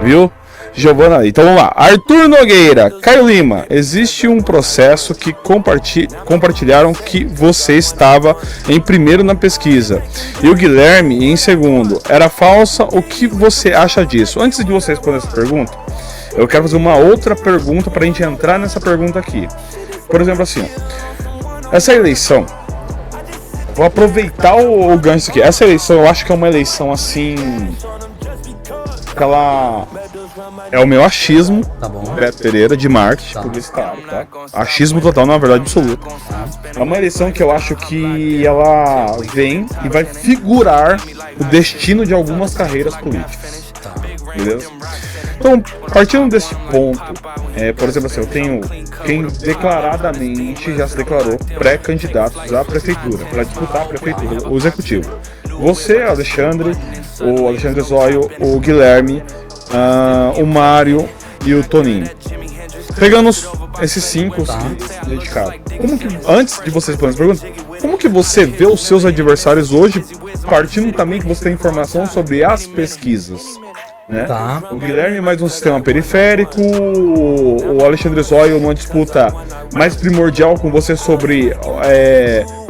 viu? Giovana, então vamos lá. Arthur Nogueira, Caio Lima, existe um processo que compartilharam que você estava em primeiro na pesquisa e o Guilherme em segundo. Era falsa? O que você acha disso? Antes de você responder essa pergunta, eu quero fazer uma outra pergunta para a gente entrar nessa pergunta aqui. Por exemplo, assim, essa eleição, vou aproveitar o gancho aqui. Essa eleição eu acho que é uma eleição assim, ela é o meu achismo, tá bom. Beto Pereira, de marketing publicitário, tá? Achismo total, na verdade absoluta. É uma eleição que eu acho que ela vem e vai figurar o destino de algumas carreiras políticas. Beleza? Então, partindo desse ponto, por exemplo, assim, eu tenho quem declaradamente já se declarou pré-candidatos à prefeitura, para disputar a prefeitura, o executivo. Você, Alexandre, o Alexandre Zóio, o Guilherme, o Mário e o Toninho. Pegando esses 5 dedicados. Como que, antes de vocês responder essa pergunta, como que você vê os seus adversários hoje, partindo também que você tem informação sobre as pesquisas? Né? Tá. O Guilherme mais um sistema periférico, o Alexandre Zóio numa disputa mais primordial com você sobre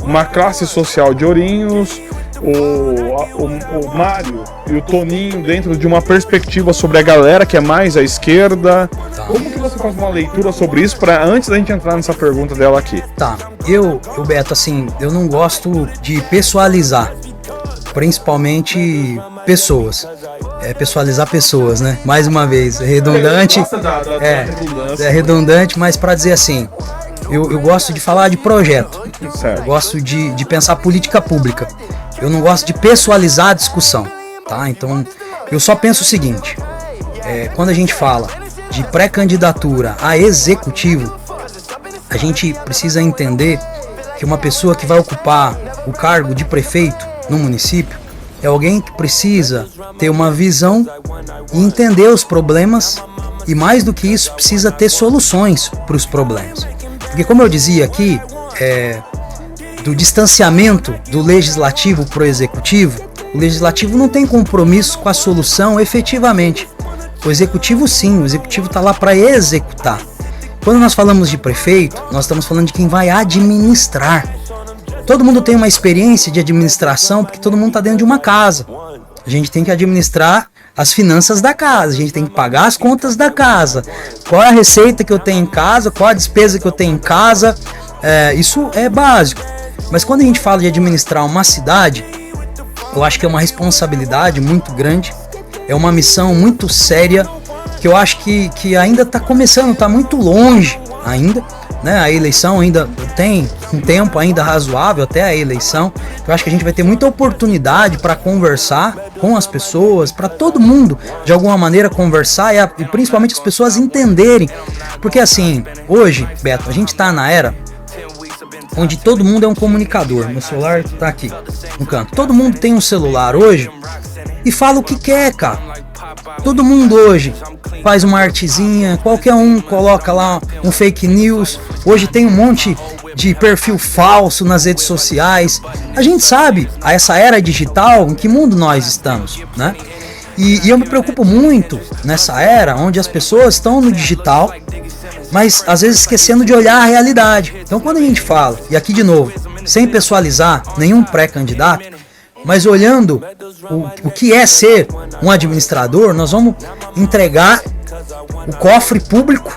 uma classe social de Ourinhos, o Mário e o Toninho dentro de uma perspectiva sobre a galera que é mais à esquerda. Tá. Como que você faz uma leitura sobre isso para antes da gente entrar nessa pergunta dela aqui? Tá, eu Beto, assim, eu não gosto de pessoalizar, principalmente pessoas. Pessoalizar pessoas, né? Mais uma vez, é redundante. É redundante, mas para dizer assim, eu gosto de falar de projeto. Certo. Eu gosto de pensar política pública. Eu não gosto de pessoalizar a discussão, tá? Então, eu só penso o seguinte, quando a gente fala de pré-candidatura a executivo, a gente precisa entender que uma pessoa que vai ocupar o cargo de prefeito no município é alguém que precisa ter uma visão e entender os problemas e, mais do que isso, precisa ter soluções para os problemas. Porque, como eu dizia aqui, do distanciamento do legislativo para o executivo, o legislativo não tem compromisso com a solução efetivamente. O executivo sim, o executivo está lá para executar. Quando nós falamos de prefeito, nós estamos falando de quem vai administrar. Todo mundo tem uma experiência de administração porque todo mundo está dentro de uma casa. A gente tem que administrar as finanças da casa, a gente tem que pagar as contas da casa. Qual é a receita que eu tenho em casa, qual a despesa que eu tenho em casa, isso é básico. Mas quando a gente fala de administrar uma cidade, eu acho que é uma responsabilidade muito grande, é uma missão muito séria, que eu acho que ainda está começando, está muito longe ainda, né? A eleição ainda tem um tempo ainda razoável até a eleição. Eu acho que a gente vai ter muita oportunidade para conversar com as pessoas, para todo mundo de alguma maneira conversar e principalmente as pessoas entenderem, porque assim, hoje, Beto, a gente está na era onde todo mundo é um comunicador. Meu celular tá aqui no canto. Todo mundo tem um celular hoje e fala o que quer, cara. Todo mundo hoje faz uma artezinha, qualquer um coloca lá um fake news. Hoje tem um monte de perfil falso nas redes sociais. A gente sabe, a essa era digital, em que mundo nós estamos, né? E eu me preocupo muito nessa era onde as pessoas estão no digital, mas às vezes esquecendo de olhar a realidade. Então quando a gente fala, e aqui de novo, sem pessoalizar nenhum pré-candidato, mas olhando o que é ser um administrador, nós vamos entregar o cofre público,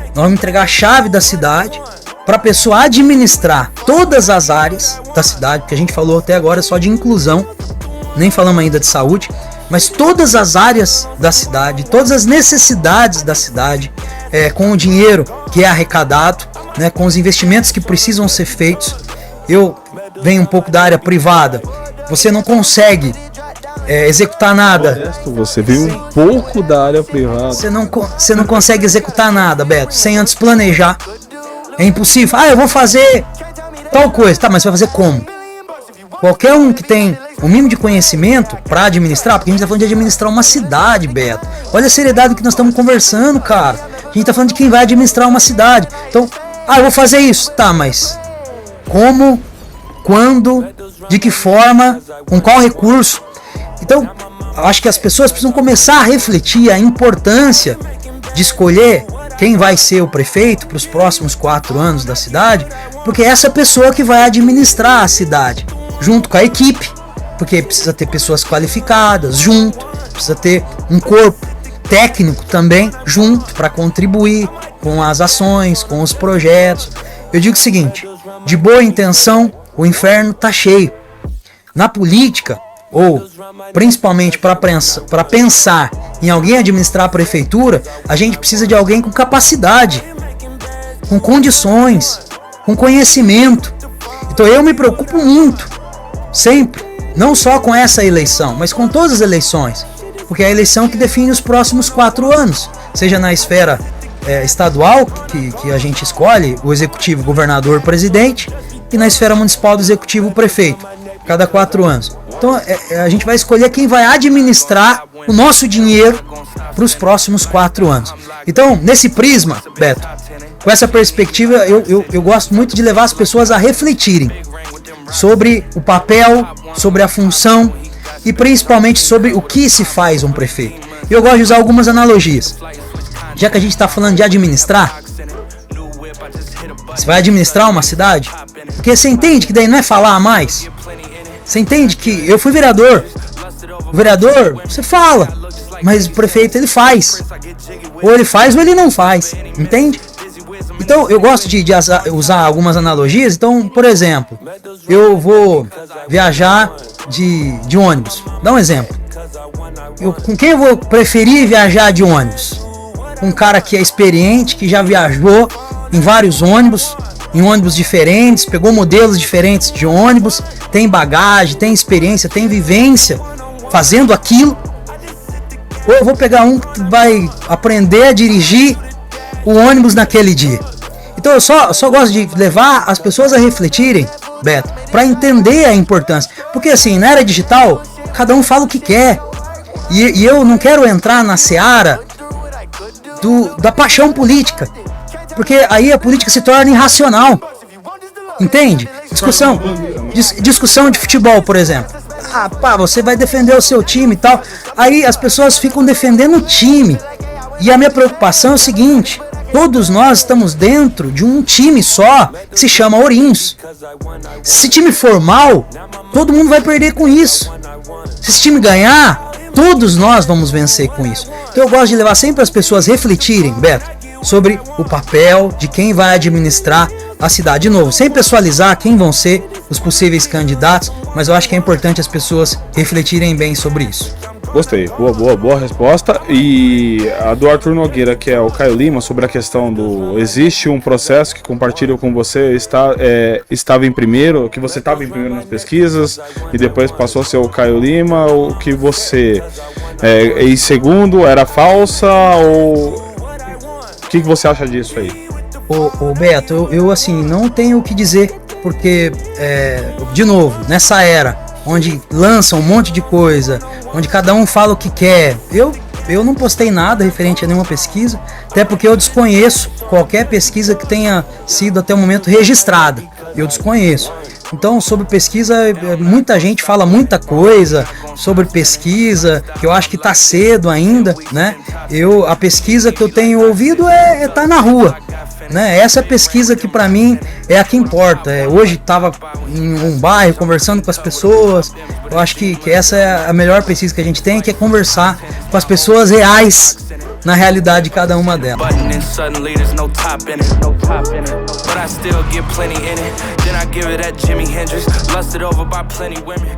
nós vamos entregar a chave da cidade para a pessoa administrar todas as áreas da cidade, que a gente falou até agora só de inclusão, nem falamos ainda de saúde, mas todas as áreas da cidade, todas as necessidades da cidade, com o dinheiro que é arrecadado, né, com os investimentos que precisam ser feitos. Eu venho um pouco da área privada, você não consegue executar nada. Você veio um pouco da área privada. Você não consegue executar nada, Beto, sem antes planejar. É impossível. Eu vou fazer tal coisa. Tá, mas você vai fazer como? Qualquer um que tem o mínimo de conhecimento para administrar, porque a gente tá falando de administrar uma cidade, Beto. Olha a seriedade que nós estamos conversando, cara. A gente tá falando de quem vai administrar uma cidade. Então, eu vou fazer isso. Tá, mas como? Quando? De que forma? Com qual recurso? Então, acho que as pessoas precisam começar a refletir a importância de escolher quem vai ser o prefeito para os próximos 4 anos da cidade, porque é essa pessoa que vai administrar a cidade, junto com a equipe, porque precisa ter pessoas qualificadas junto, precisa ter um corpo técnico também junto para contribuir com as ações, com os projetos. Eu digo o seguinte, de boa intenção, o inferno tá cheio. Na política, ou principalmente para pensar em alguém administrar a prefeitura, a gente precisa de alguém com capacidade, com condições, com conhecimento. Então eu me preocupo muito, sempre, não só com essa eleição, mas com todas as eleições, porque é a eleição que define os próximos 4 anos, seja na esfera estadual, que a gente escolhe, o executivo, governador, presidente, e na esfera municipal do executivo, prefeito, cada 4 anos. Então a gente vai escolher quem vai administrar o nosso dinheiro para os próximos 4 anos. Então, nesse prisma, Beto, com essa perspectiva, eu gosto muito de levar as pessoas a refletirem sobre o papel, sobre a função e principalmente sobre o que se faz um prefeito. Eu gosto de usar algumas analogias. Já que a gente está falando de administrar, você vai administrar uma cidade, porque você entende que daí não é falar mais. Você entende que eu fui vereador. O vereador, você fala, mas o prefeito ele faz. Ou ele faz ou ele não faz, entende? Então eu gosto de usar algumas analogias. Então, por exemplo, eu vou viajar de ônibus. Dá um exemplo. Com quem eu vou preferir viajar de ônibus? Um cara que é experiente, que já viajou em vários ônibus, em ônibus diferentes, pegou modelos diferentes de ônibus, tem bagagem, tem experiência, tem vivência fazendo aquilo. Ou eu vou pegar um que vai aprender a dirigir o ônibus naquele dia. Então eu só gosto de levar as pessoas a refletirem, Beto, para entender a importância. Porque assim, na era digital, cada um fala o que quer. E eu não quero entrar na seara da paixão política. Porque aí a política se torna irracional. Entende? Discussão de futebol, por exemplo. Ah, pá, você vai defender o seu time e tal. Aí as pessoas ficam defendendo o time. E a minha preocupação é o seguinte: todos nós estamos dentro de um time só, que se chama Ourinhos. Se esse time for mal, todo mundo vai perder com isso. Se esse time ganhar, todos nós vamos vencer com isso. Então eu gosto de levar sempre as pessoas a refletirem, Beto, sobre o papel de quem vai administrar a cidade. De novo, sem pessoalizar quem vão ser os possíveis candidatos, mas eu acho que é importante as pessoas refletirem bem sobre isso. Gostei, boa resposta. E a do Arthur Nogueira, que é o Caio Lima, sobre a questão do... Existe um processo que compartilha com você, estava em primeiro, que você estava em primeiro nas pesquisas e depois passou a ser o Caio Lima, ou que você em segundo era falsa, ou... O que você acha disso aí? Ô Beto, eu assim, não tenho o que dizer, porque, de novo, nessa era onde lançam um monte de coisa, onde cada um fala o que quer, eu não postei nada referente a nenhuma pesquisa, até porque eu desconheço qualquer pesquisa que tenha sido até o momento registrada, eu desconheço. Então, sobre pesquisa, muita gente fala muita coisa sobre pesquisa, que eu acho que está cedo ainda, né? A pesquisa que eu tenho ouvido tá na rua, né? Essa pesquisa que para mim é a que importa. Hoje estava em um bairro conversando com as pessoas. Eu acho que essa é a melhor pesquisa que a gente tem, que é conversar com as pessoas reais na realidade de cada uma delas. But I still get plenty in it. Then I give it at Jimi Hendrix. Lusted over by plenty women.